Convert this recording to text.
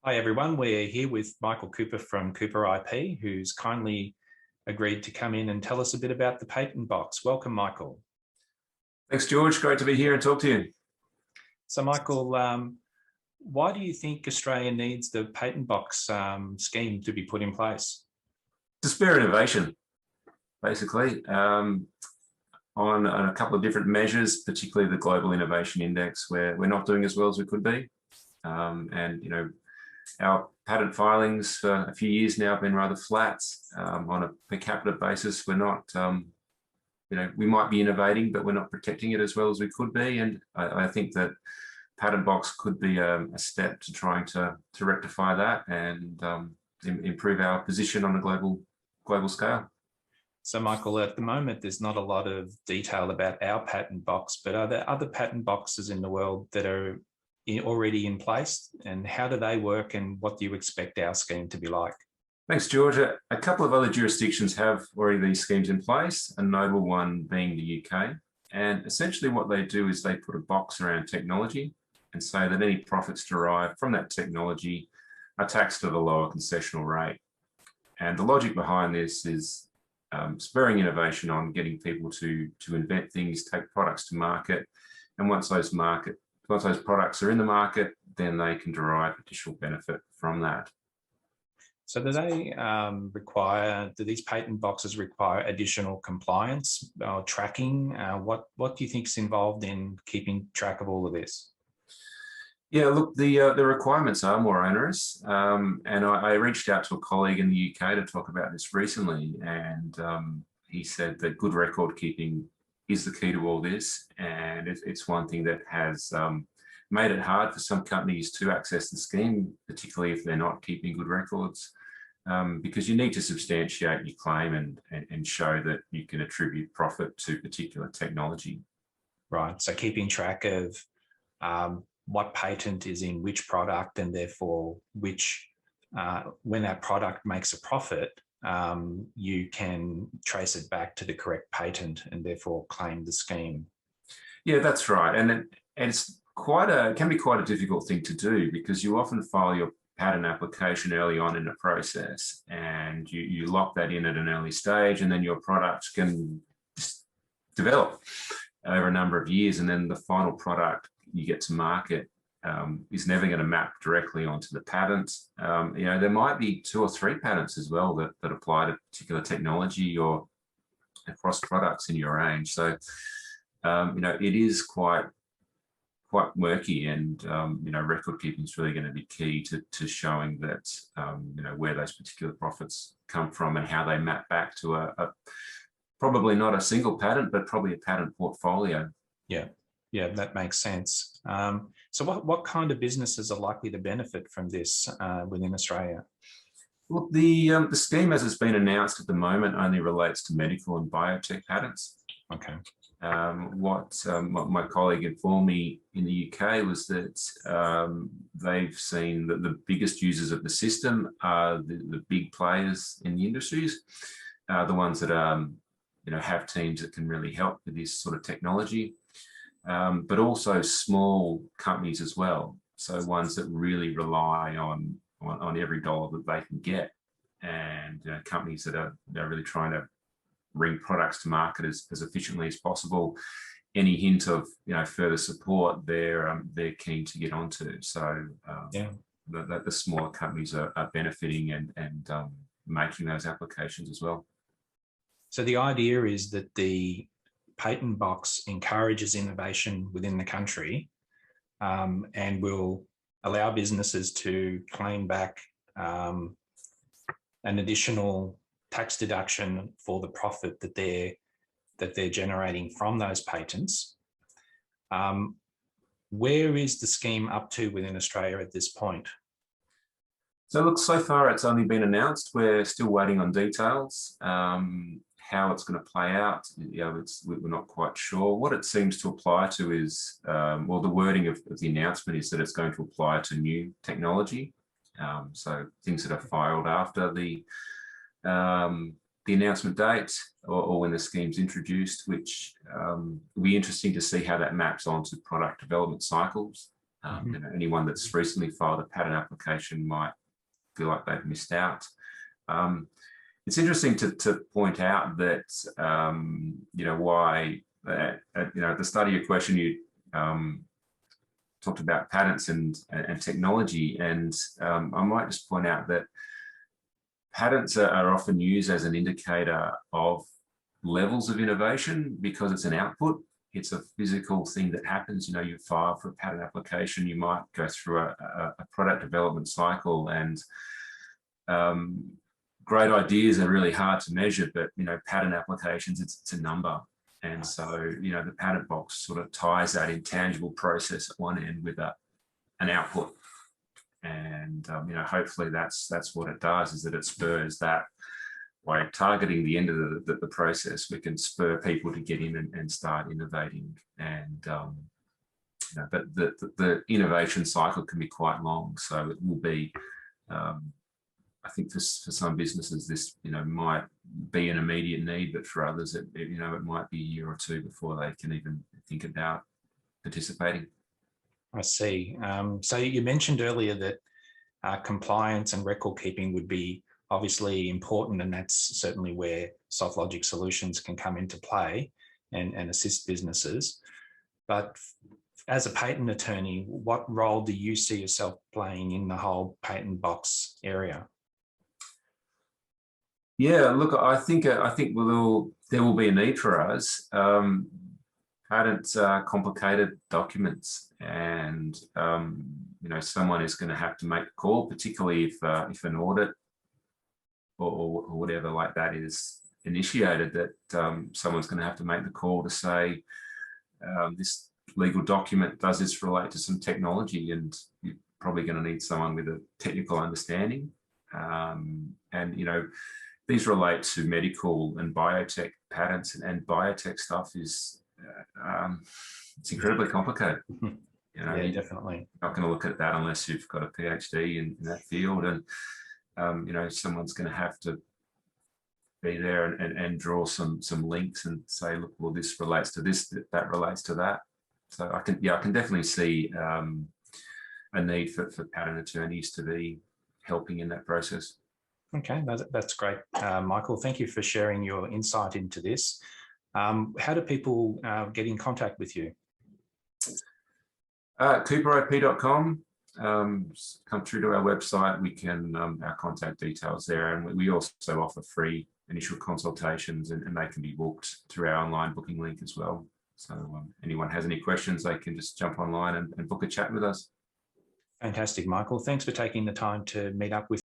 Hi everyone, we're here with Michael Cooper from Cooper IP, who's kindly agreed to come in and tell us a bit about the patent box. Welcome, Michael. Thanks, George. Great to be here and talk to you. So Michael, why do you think Australia needs the patent box scheme to be put in place? To spur innovation, basically, on a couple of different measures, particularly the Global Innovation Index, where we're not doing as well as we could be. Our patent filings for a few years now have been rather flat on a per capita basis. We're not, we might be innovating, but we're not protecting it as well as we could be. And I think that patent box could be a step to trying to rectify that and improve our position on a global scale. So Michael, at the moment, there's not a lot of detail about our patent box, but are there other patent boxes in the world that are already in place, and how do they work, and what do you expect our scheme to be like? Thanks, George. A couple of other jurisdictions have already these schemes in place, a notable one being the UK. And essentially what they do is they put a box around technology and say that any profits derived from that technology are taxed at a lower concessional rate. And the logic behind this is spurring innovation on getting people to invent things, take products to market. And once those products are in the market, then they can derive additional benefit from that. So do they do these patent boxes require additional compliance or tracking? What do you think is involved in keeping track of all of this? Yeah, look, the requirements are more onerous. And I reached out to a colleague in the UK to talk about this recently, and he said that good record keeping is the key to all this, and it's one thing that has made it hard for some companies to access the scheme, particularly if they're not keeping good records, because you need to substantiate your claim and show that you can attribute profit to particular technology. Right, so keeping track of what patent is in which product, and therefore when that product makes a profit, you can trace it back to the correct patent and therefore claim the scheme. Yeah, that's right. And it's can be quite a difficult thing to do, because you often file your patent application early on in the process, and you lock that in at an early stage, and then your product can develop over a number of years, and then the final product you get to market is never going to map directly onto the patent. There might be 2 or 3 patents as well that apply to particular technology or across products in your range. So, it is quite murky, and record keeping is really going to be key to showing that where those particular profits come from and how they map back to a probably not a single patent, but probably a patent portfolio. Yeah, that makes sense. So what kind of businesses are likely to benefit from this within Australia? Look, the scheme as it's been announced at the moment only relates to medical and biotech patents. Okay. What my colleague informed me in the UK was that they've seen that the biggest users of the system are the big players in the industries, the ones that have teams that can really help with this sort of technology. But also small companies as well. So ones that really rely on every dollar that they can get, and companies that are really trying to bring products to market as efficiently as possible. Any hint of further support, they're keen to get onto. So the smaller companies are benefiting and making those applications as well. So the idea is that the patent box encourages innovation within the country and will allow businesses to claim back an additional tax deduction for the profit that they're generating from those patents. Where is the scheme up to within Australia at this point? So look, so far it's only been announced. We're still waiting on details. How it's going to play out, we're not quite sure. What it seems to apply to is, the wording of the announcement is that it's going to apply to new technology. So things that are filed after the announcement date or when the scheme's introduced, which will be interesting to see how that maps onto product development cycles. Anyone that's recently filed a patent application might feel like they've missed out. It's interesting to point out that why at the start of your question you talked about patents and technology, and I might just point out that patents are often used as an indicator of levels of innovation because it's an output. It's a physical thing that happens. You file for a patent application, you might go through a product development cycle, and great ideas are really hard to measure, but patent applications, it's a number. And so, the patent box sort of ties that intangible process at one end with an output. And, hopefully that's what it does, is that it spurs that. By targeting the end of the process, we can spur people to get in and start innovating. And, but the innovation cycle can be quite long. So it will be, I think for some businesses, this, might be an immediate need, but for others, it might be a year or two before they can even think about participating. I see. So you mentioned earlier that compliance and record keeping would be obviously important, and that's certainly where SoftLogic solutions can come into play and assist businesses. But as a patent attorney, what role do you see yourself playing in the whole patent box area? Yeah, look, I think there will be a need for us. Patents are complicated documents, and someone is going to have to make a call, particularly if an audit or whatever like that is initiated, that someone's going to have to make the call to say, this legal document, does this relate to some technology? And you're probably going to need someone with a technical understanding. These relate to medical and biotech patents, and biotech stuff is it's incredibly complicated. Yeah, definitely. You're not going to look at that unless you've got a PhD in that field, and someone's going to have to be there and draw some links and say, look, well, this relates to this, that relates to that. So I can definitely see a need for patent attorneys to be helping in that process. Okay, that's great, Michael. Thank you for sharing your insight into this. How do people get in contact with you? CooperIP.com. Come through to our website. We can our contact details there, and we also offer free initial consultations, and they can be booked through our online booking link as well. So anyone has any questions, they can just jump online and book a chat with us. Fantastic, Michael. Thanks for taking the time to meet up with